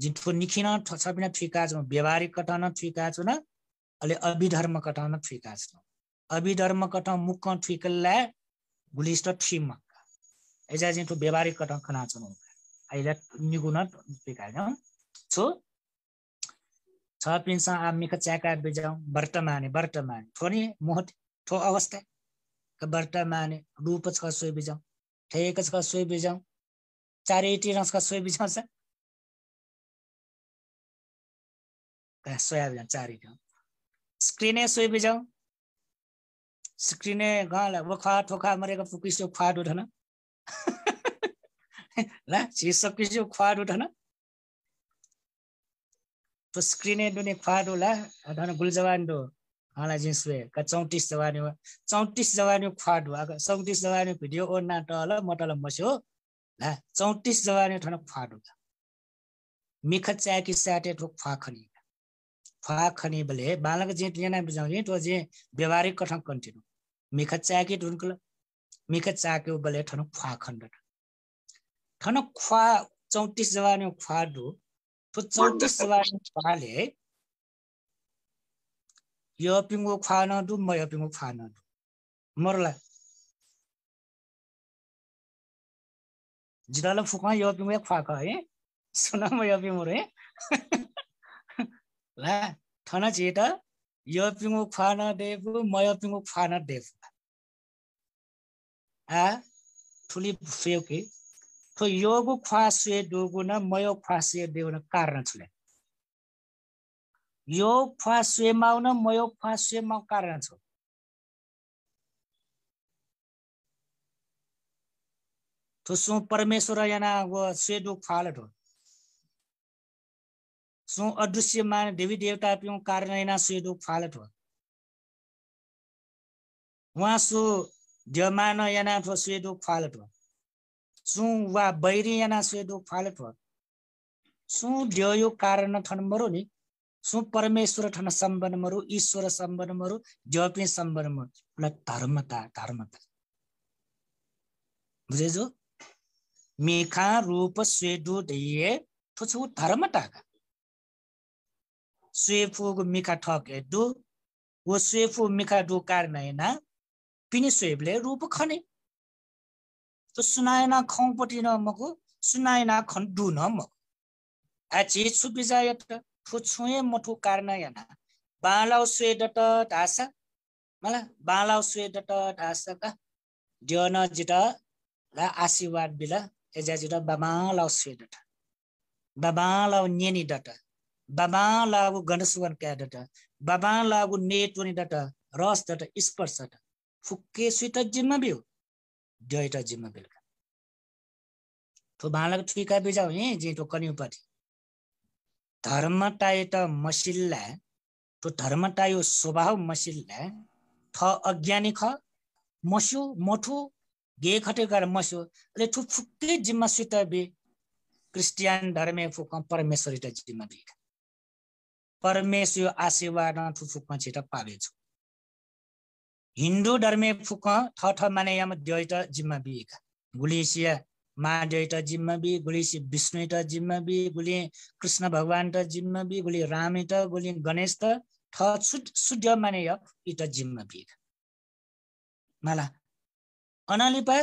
Speaker 1: जिठो निखिन छबिना ठिका छ व्यवहारिक कथन ठिका छ न अले अभिधर्म कथन ठिका छ अभिधर्म कथन मुख ठिकल्ला गुलिष्ठ ठिम एजा जिठो व्यवहारिक कथन खना छ न आइला निगुण ठिका न छो छ पिन्सा आमिक चाका बेजाउ वर्तमाने थोनी मोहत थो अवस्था क वर्तमाने रूप छ सोइ बेजाउ ठेक छ सोइ बेजाउ चारिटी रस का सोइ बेजाउ छ का सोया बेजाउ चारिटी स्क्रिने सोइ बेजाउ स्क्रिने गाला वखा ठोका मरेको फुकिसो खाड उठन ला छि सकिसो खाड उठन तो स्क्रिने दुने खाड होला अधन गुलजवान दो हाला जिसवे का 34 जवानी खाड वा 34 जवानी भिडियो ओना तल मटल मस्यो ला 34 जवानी ठन खाड होला मिख चाकी साटे ठोक फाखनी बले बालक जे लेना बिजाउ तो जे व्यवहारिक कथन कन्टिन्यू मिख चाकी दुनकल मिख चाक्यो बले ठन फाखण्ड ठन ख्वा 34 जवानी ख्वा दु तो 34 जवानी ख्वाले यो पिङो ख्वा न दु म यो पिङो ख्वा न दु मरला जिराला फुका यो पिङो ख्वा का है सुना म यो पिङो रे ला ठन जेटा यो पिङो ख्वा न देबु म यो पिङो ख्वा न देबु आ ठुली फेउ के तो योगु ख्वासे दोगु न मयो ख्वासे देउ न कारण छले यो ख्वासे माउ न मयो ख्वासे माउ कारण छ तो सु परमेश्वर याना वो सेदु ख्वाल तो सु अदृश्य मान देवी देवता पिउ कारण याना सेदु ख्वाल तो वहाँ सु जमान याना तो सेदु ख्वाल तो सु वा बैरी याना सेदु ख्वाल तो सु देयो कारण ठन मरो नि सु परमेश्वर ठन सम्बन्ध मरु ईश्वर सम्बन्ध मरु जपि सम्बन्ध मरु ल धर्मता बुझे जो मेखा रूप स्वेदु दिए तो छु धर्मता का स्वेफु गु मिखा ठके दु वो स्वेफु मिखा दु कार नैना पिनि स्वेबले रूप खने तो सुनायना खौपटी न मको सुनायना खन दु न म आछि सुबिजायत छुछुए मठु कारण याना बालाउ स्वेदत धासा मला बालाउ स्वेदत धासा का जन जिता ला आशीर्वाद बिला एजा जिता बाबालाउ स्वेदत बाबालाउ न्यनी दत बाबालाउ गणसुवन क्या दत बाबालाउ नेटवनी दत रस दत स्पर्श दत फुक्के स्वित जिम्मा बिउ जयता जिम्मा बिल तो बालक ठुका बिजाउ हे जे तो कनिउपति धर्मताय त मसिल्ला तो धर्मतायो स्वभाव मसिल्ला थ अज्ञानी ख मसु मठु गे खटे कर मसु रे ठु फुक्के जिम्मा स्वित बे क्रिस्चियन धर्मे फुक परमेश्वरी त जिम्मा बे परमेश्वर आशीर्वाद ठु फुक छिटा पावे छु हिन्दू धर्मे फुक थ थ माने याम द्वैत जिम्मा बे गुलिसिया मा द्वैत जिम्मा बे गुलिसि विष्णु त जिम्मा बे गुलि कृष्ण भगवान त जिम्मा बे गुलि राम त गुलि गणेश त थ सुद्ध माने य इत जिम्मा बे माला अनालिपा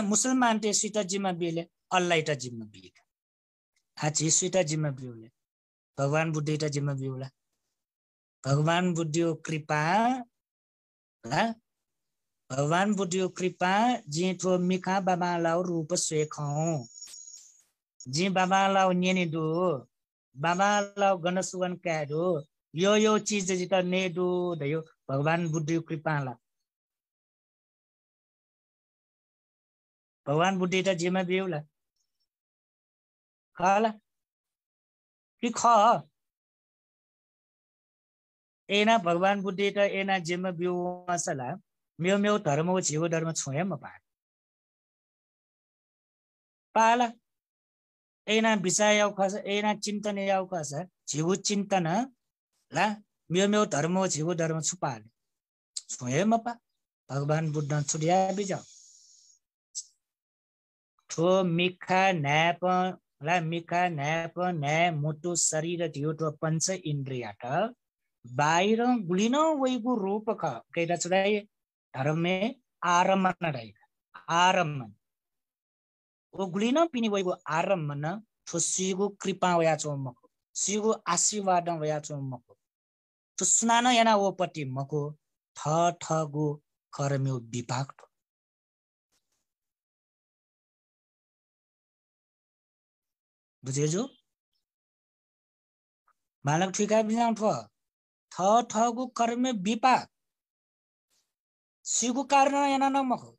Speaker 1: मुसलमान ते सित जिम्मा बेले अल्लाह त जिम्मा बे आछि सित जिम्मा बेले भगवान बुद्ध त जिम्मा बेला भगवान बुद्धियो कृपा ला भगवान बुद्धियो कृपा जे थो मिखा बाबा लाउ रूप स्वेखौ जे बाबा लाउ नेने दो बाबा लाउ गणसुवन क्यादो यो चीज जिता ने दो दयो भगवान बुद्धियो कृपा ला भगवान बुद्धि त जेमा बेउला खाला कि ख एना भगवान बुद्धि त एना जेमा बेउ मसला मेउ मेउ धर्म जीव धर्म छोया म पाला एना विषय याउ खस एना चिन्तन याउ खस जीव चिन्तन ला मेउ मेउ धर्म जीव धर्म छुपाले छोया म पा भगवान बुद्ध छुडिया बिजाउ ठो मिखा न्याप ला मिखा न्याप न्याय मुटु शरीर थियो तो पंच इन्द्रिय त बाहिर गुलिन वैगु रूप ख केटा छुडाइ धर्ममे आरमन राइ आरमन ओ गुलिन पिनि वैगु आरमन ठो सिगु कृपा वया छौ मको सिगु आशीर्वाद वया छौ मको तो सुनान याना ओपटी मको थ ठगु कर्मयो विभाग बुझेजो बालक ठिका बिना थ ठगु कर्म विपाक सिगु कारण याना न मको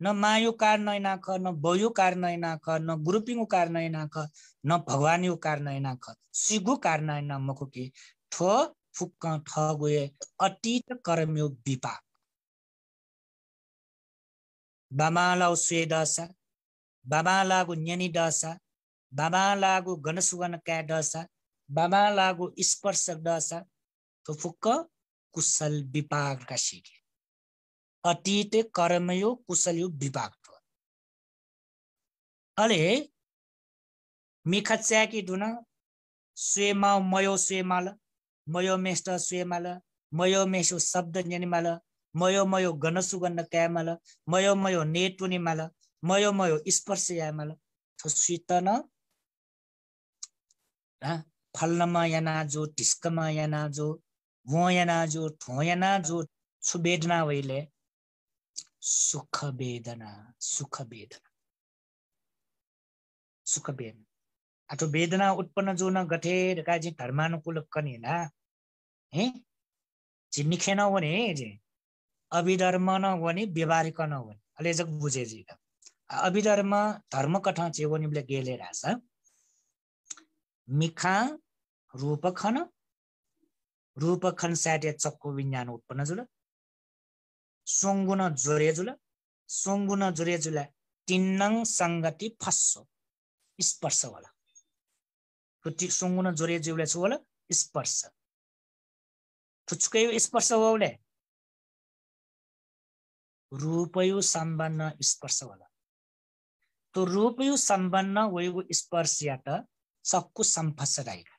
Speaker 1: न मायु कारण याना ख न बयु कारण याना ख न ग्रुपिङु कारण याना ख न भगवानिउ कारण याना ख सिगु कारण याना मको के ठो फुक्क ठगु अतीत कर्मयो विपाक बामालाउ स्वेदसा बामालागु न्यनि दसा बामालागु गणसुवन क्या दसा बामालागु स्पर्शक दसा तो फुक्क कुशल विपाक का सिगे अतीत कर्मयो कुशलयो विपाक अले मिखच्याकी दुन स्वेमा मयो स्वेमाल मयो मेष्ट स्वेमाल मयो मेषो शब्द न्यनिमाल मयो मयो गण सुगन्ध क्यामाल मयो मयो नेटुनिमाल मयो मयो स्पर्श यामाल स्वीतन फल्नमा याना जो ढिस्कमा याना जो वो याना जो ठो याना जो सुवेदना वैले सुख वेदना सुख वेदना सुख वेदना अथवा वेदना उत्पन्न जो न गठे का जी धर्मानुकूल कनिला हैं जी निखेन वने जे अभिधर्म न वने व्यवहारिक न वने अले जग बुझे जी अभिधर्म धर्म कथा चे वने बले गेले रासा मिखा रूपखन साटे चक्कु विज्ञान उत्पन्न जुल सोंगुन जोरे जुल तिन्नङ संगति फस्सो स्पर्श वाला तो सोंगुन जोरे जुले छु वाला स्पर्श ठुचकै स्पर्श वाले रूपयो सम्बन्ध स्पर्श वाला तो रूपयो सम्बन्ध वयो स्पर्श या त चक्कु संफस राइगा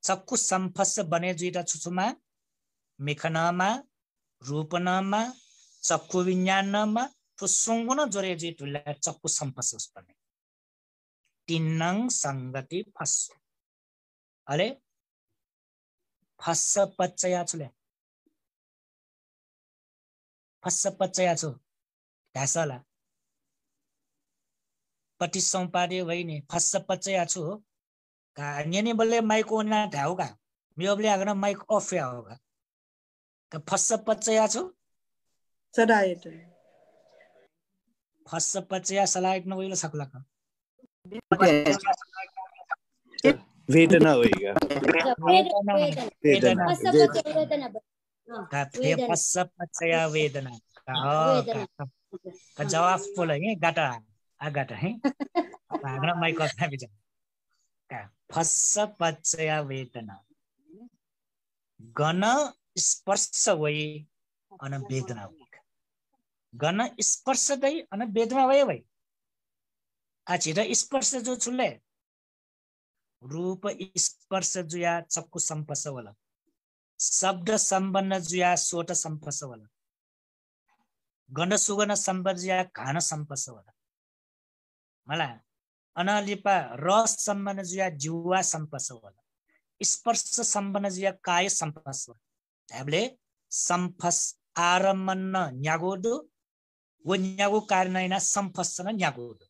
Speaker 1: चक्कु संफस बने जुइटा छुछुमा मेखनमा रूपनमा चक्कु विज्ञानमा तो सोंगुन जोरे जुइटुला चक्कु संफस उसपने तिन्नङ संगति फस्सो अरे फस्स पच्चया छुले फस्स पच्चया छु ढासला पटी सौपादे वइने फस्स पच्चया छु का न्यने बल्ले माइक ऑन ना ढाउगा मियोबले आगना माइक ऑफ या होगा का फस्स पच्चया छु
Speaker 3: सडायत
Speaker 1: फस्स पच्चया सलाइट न वइलो सकला का
Speaker 4: वेदना होइगा
Speaker 1: वेदना
Speaker 3: वेदना
Speaker 1: फस्स पच्चया वेदना का जवाफ बोले है गाटा आगाटा है आगना माइक ऑफ ना बिचा का फस्स पच्चया वेदना गण स्पर्श वइ अन वेदना गण स्पर्श दै अन वेदना वइ वइ आछि र स्पर्श जो छुले रूप स्पर्श जुया चक्कु संपर्श वाला शब्द संबंध जुया सोट संपर्श वाला गण सुगन संपर्श जुया घान संपर्श वाला मला अनालिपा रस संबंध जुया जिह्वा संपर्श वाला स्पर्श संबंध जुया काय संपर्श वाला हामीले संपर्श आरम्भन न्यागोदो वो न्यागो कारणैना संपर्शन न्यागोदो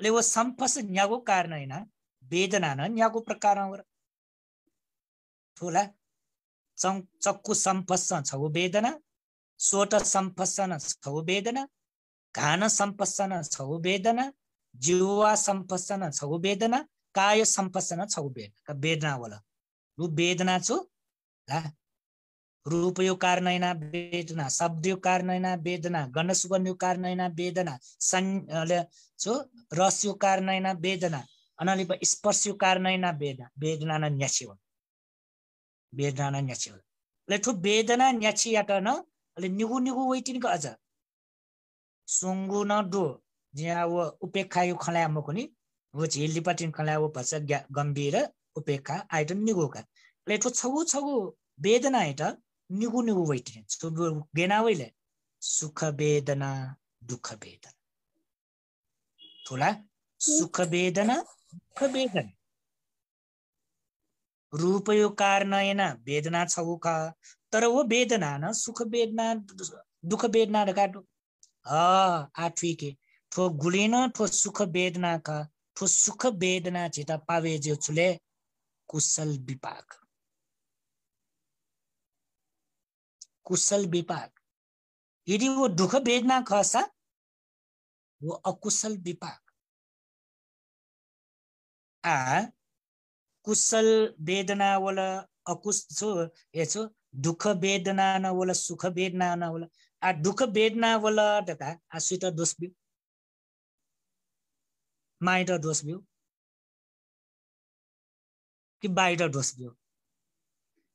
Speaker 1: अले वो संपर्श न्यागो कारणैना वेदना न न्यागो प्रकारवर ठोला चक्कु संपर्शन छौ वेदना सोट संपर्शन छौ वेदना घान संपर्शन छौ वेदना जिह्वा संपर्शन छौ वेदना काय संपर्शन छौ वेदना वाला रु वेदना छु रूपयो कारणैना वेदना शब्दयो कारणैना वेदना गण सुगन्धयो कारणैना वेदना छु रसयो कारणैना वेदना अनालिप स्पर्शयो कारणैना वेदना न न्याछियो ले ठु वेदना न्याछियाट न ले निगु वइटिन अझ सुंगु न दो ज्या वो उपेक्षायो खला मकुनी वो झिल्ली पटिन खला वो भस गम्भीर उपेक्षा आइट निगुका ले ठु छगु वेदना आइट निगु वइटिन छु गेना वइले सुख वेदना दुःख वेदना ठुला सुख वेदना दुःख वेदना रूपयो कारणैना वेदना छौका तर वो वेदना न सुख वेदना दुःख वेदना काटो आठवीके ठो गुलिन ठो सुख वेदना का ठो सुख वेदना चिता पावे जो छुले कुशल विपाक यदि वो दुःख वेदना खसा वो अकुशल विपाक कुशल वेदना वाला अकुशल दुःख वेदना न वाला सुख वेदना न वाला दुःख वेदना वाला टका आश्रित दोष बिउ माइट दोष बिउ कि बाइट दोष बिउ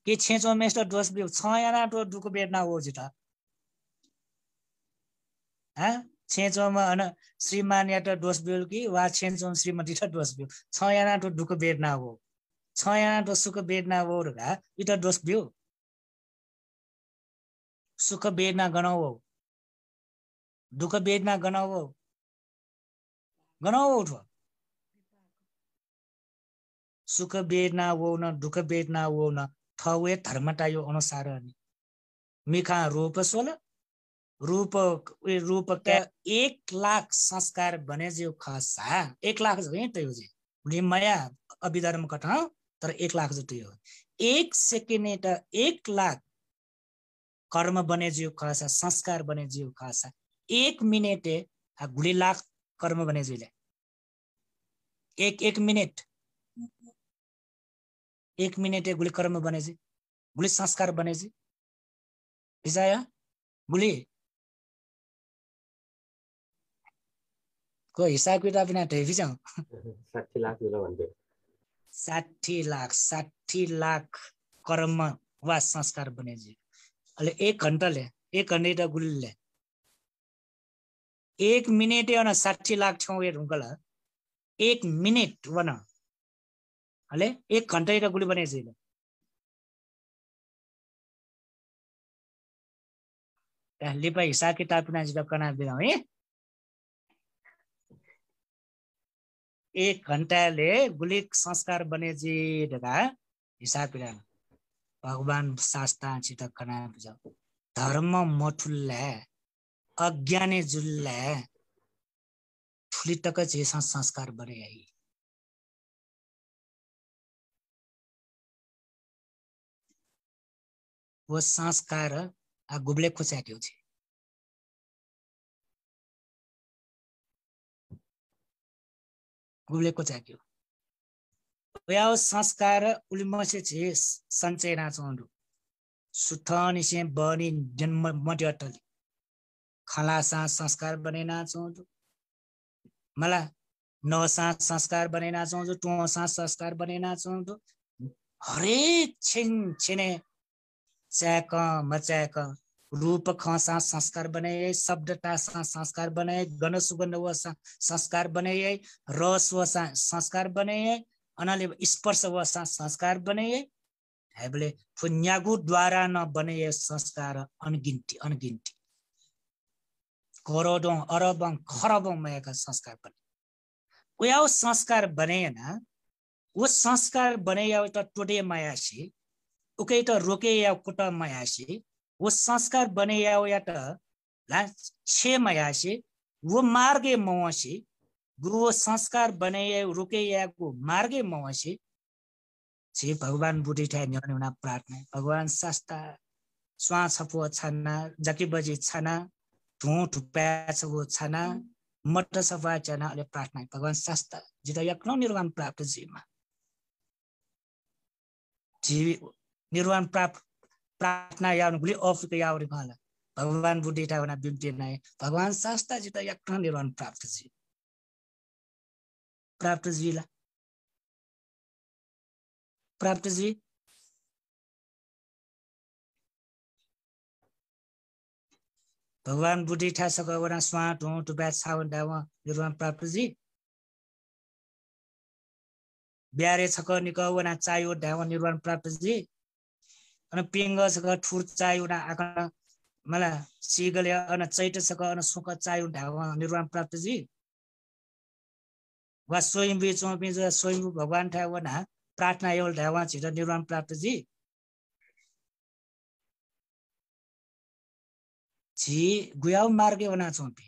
Speaker 1: कि छेचो मेस्ट दोष बिउ छयाना तो दुःख वेदना हो जिता छेचोमा अन श्रीमान या त दोष बिल कि वा छेचोम श्रीमती त दोष बिल छयाना तो दुख वेदना हो छयाना तो सुख वेदना हो र इ त दोष बिल सुख वेदना गनाउ हो दुख वेदना गनाउ हो उठो सुख वेदना हो न दुख वेदना हो न थवे धर्मता यो अनुसार अनि मिखा रूप सोल रूप का 1,00,000 संस्कार बने जो खासा 1,00,000 है त यो जे माया अभिधर्म कथा तर 1,00,000 जति हो 1 सेकेन्ड त 1,00,000 कर्म बने जो खासा संस्कार बने जो खासा 1 मिनट गुली लाख कर्म बने जुले एक मिनट 1 मिनट गुली कर्म बने जी गुली संस्कार बने जी इजाया गुली को हिसाब किताब बिना टेभी जाऊं
Speaker 5: 60 लाख जुला भन्थे
Speaker 1: 60 लाख कर्म वा संस्कार बने जी अले 1 घण्टाले 1 घण्टा गुलीले 1 मिनट न 60 लाख छौ ए ढुङ्गला 1 मिनट वन अले 1 घण्टा त गुली बने जी लिपा हिसाब किताब बिना जी कना बिना है 1 घण्टाले गुली संस्कार बने जी ढका हिसाब बिना भगवान शास्त्र चित कना बिजा धर्म मठुल्ला अज्ञाने जुल्ला ठुलिटक जेसा संस्कार बने आई वो संस्कार आ गुबले खोचाट्यो छे गुबले खोचाट्यो व्याव संस्कार उलिमसे छे सञ्चयना चोंडु सुथानी से बनी जन्म मट्यटली खलासा संस्कार बनेना चोंडु मला नौसा संस्कार बनेना चोंडु टोसा संस्कार बनेना चोंडु हरेक छिने चैक मचैक रूप खसा संस्कार बने शब्दता संस्कार बने गण सुगन्ध वसा संस्कार बने रस वसा संस्कार बने अनाले स्पर्श वसा संस्कार बने हैबले फुन्यागु द्वारा न बने संस्कार अनगिन्ती करोडों अरबों खरबों में का संस्कार बने वो संस्कार बने ना वो संस्कार बने या तो टोडे मायासी उके तो रोके या कुटा मायासी वो संस्कार बने या तो ला छे मायासी वो मार्गे मवासी वो संस्कार बने या रोके या को मार्गे मवासी छे भगवान बुद्धि ठाय न्योना प्रार्थना भगवान शास्त्र श्वास छपो छना जकी बजी छना ढोट प्याच वो छना मट सफा छना ले प्रार्थना भगवान शास्त्र जिता यक्नो निर्वाण प्राप्त जीमा जी निर्वाण प्रार्थना यावनुले अफिक यावरि भाला भगवान बुद्धि ठाय वना बिन्ती नै भगवान शास्त्र जिता यक्नो निर्वाण प्राप्त जी भगवान बुद्धि ठा सकवना स्वाट हो टु ब्याच छावन दावा निर्वाण प्राप्त जी ब्यारे छक निकवना चायो दावा निर्वाण प्राप्त जी अन पिंग छक ठुर चायो ना आकन मला सिगले अन चैत छक अन सुख चायो दावा निर्वाण प्राप्त जी वा स्वयं बिचो बिच स्वयं भगवान ठा वना प्रार्थना एवल दावा छिट निर्वाण प्राप्त जी जी गुयाव मार्गे वना चोपी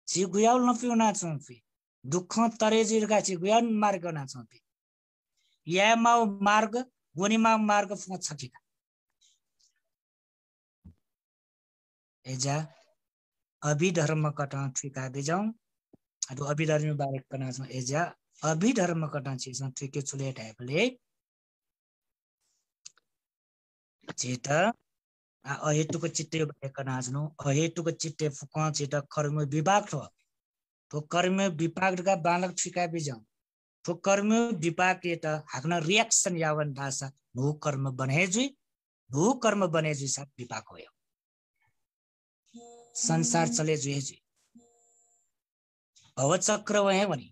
Speaker 1: जी गुयाव नपी वना चोपी दुख तरे जिरगा छि गुयाव मार्ग वना चोपी या माउ मार्ग गोनिमा मार्ग छकिका एजा अभिधर्म कटा ठिका बेजाउ अदु अभिधर्म बारे कना छ एजा अभिधर्म कटा छि स ठिके चुले टाइपले जेता अहेतुको चित्ते कना जनो अहेतुको चित्ते फुका जेता कर्म विभाग तो कर्म विभाग का बालक ठिका बेजाउ तो कर्म विपाक त हाक्न रिएक्सन यावन दासा नो कर्म बने जुई सा विपाक हो संसार चले जुए जुए भवचक्र वहे भने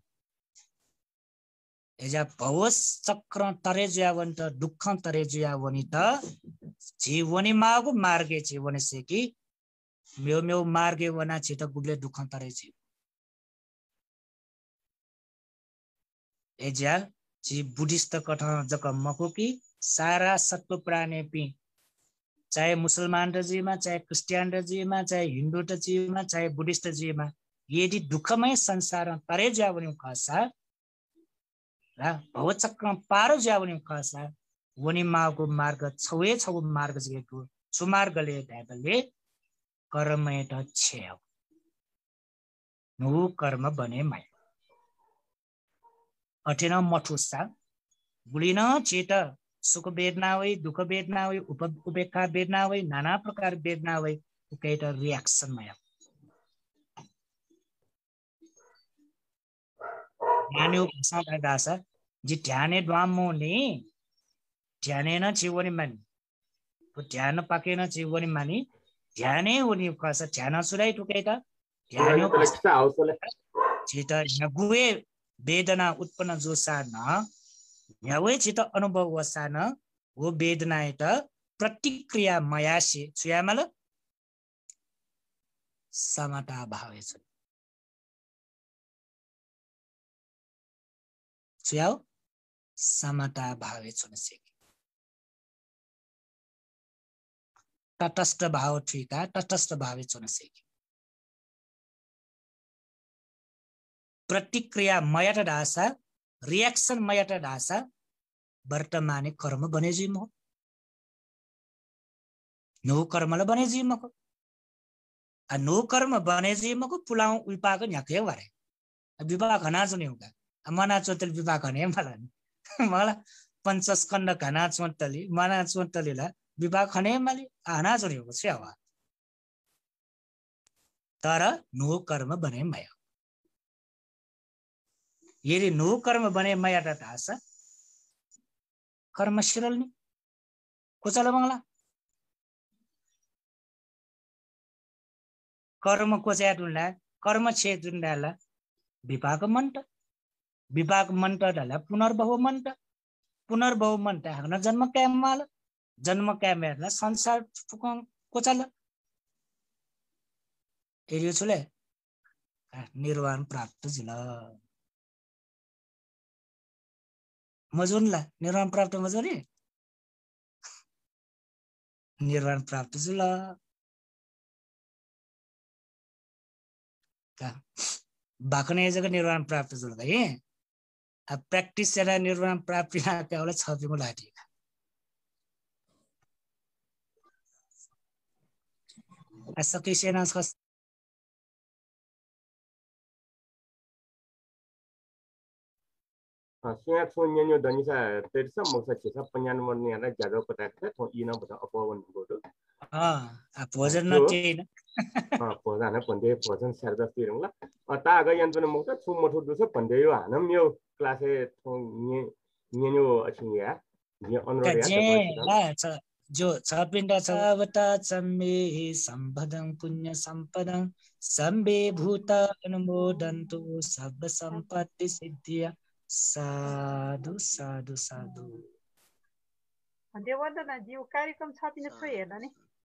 Speaker 1: एजा भवचक्र तरे जुया भने त दुःख तरे जुया भने त जीवनी मागो मार्गे जीवन से कि म्यो म्यो मार्गे वना छित गुबले दुःख तरे जी एजा जी बुद्धिस्ट कथा जक मको कि सारा सत्व प्राणी पि चाहे मुसलमान रजीमा चाहे क्रिस्टियन रजीमा चाहे हिन्दू रजीमा चाहे बुद्धिस्ट रजीमा यदि दुःखमय संसार तरे जावनी खसा र भवचक्र पारो जावनी खसा वनी मागो मार्ग छवे छौ मार्ग जेको सुमार्गले दैबले कर्मय त छेउ नु कर्म बने माय अठेन मठुसा बुलिन चेत सुख वेदना होइ दुःख वेदना होइ उपेक्षा वेदना होइ नाना प्रकार वेदना होइ उकेट रिएक्शन मय ध्यान भाषा दासा जी ध्याने द्वामो नि ध्याने न जीवनी मानि ध्यान पाके न जीवनी मानि ध्याने उनी कस ध्यान सुराई टुकेट ध्यान चित गुए वेदना उत्पन्न जोसा न न्यावे चित अनुभव वसान वो वेदना त प्रतिक्रिया मयासे छुयामल समता भावे छ छुयाउ समता भावे छन से तटस्थ भाव ठिका तटस्थ भावे छन से प्रतिक्रिया मयट दासा रिएक्शन मयट दासा वर्तमाने कर्म बने जिम हो नो कर्मले बने जिम को आ नो कर्म बने जिम को पुलाउ उल्पा को न्याके वारे विवाह घना जुने होगा मना चोतल विवाह घने मला पंचस्कंद घना चोतली मना चोतलीला विवाह खने माली आना जुने होगा छ्यावा तर नो कर्म बने मय यदि नो कर्म बने मया दासा कर्म शिरलनी कुचल बंगला कर्म कोच्या दुंडा कर्म छे दुंडाला विपाक मंट डाला पुनर्भव मंट हगना जन्म कैमाल जन्म कैमेरला संसार फुकं कोचल एरियो छले निर्वाण प्राप्त जिला मजुनला निर्वाण प्राप्त मजुरी निर्वाण प्राप्त जुला का बाखने जगह निर्वाण प्राप्त जुला है अब प्रैक्टिस से निर्वाण प्राप्ति ना क्या वाला छापी को लाठी ऐसा किसी ना Khas
Speaker 5: Siya punya nyo dan isa tersa masa cisa penyanyi ada jaga petak thong ina betul apa wan bodoh.
Speaker 1: भोजन नटेन
Speaker 5: भोजन भन्दै भोजन सर्दा तिरङ ल ता आगा यन्त्र मौका छु मठो दुस भन्दै यो हानम यो क्लासे थों न्यो अछिया ये अनुरोध
Speaker 1: या जो छपिन्ड छवता चम्मे सम्पदं पुण्य सम्पदं सम्बे भूत अनुमोदन्तु सब सम्पत्ति सिद्धिया साधु साधु साधु
Speaker 3: देवन्दना जीव कार्यक्रम छपिन छ हेर्दा नि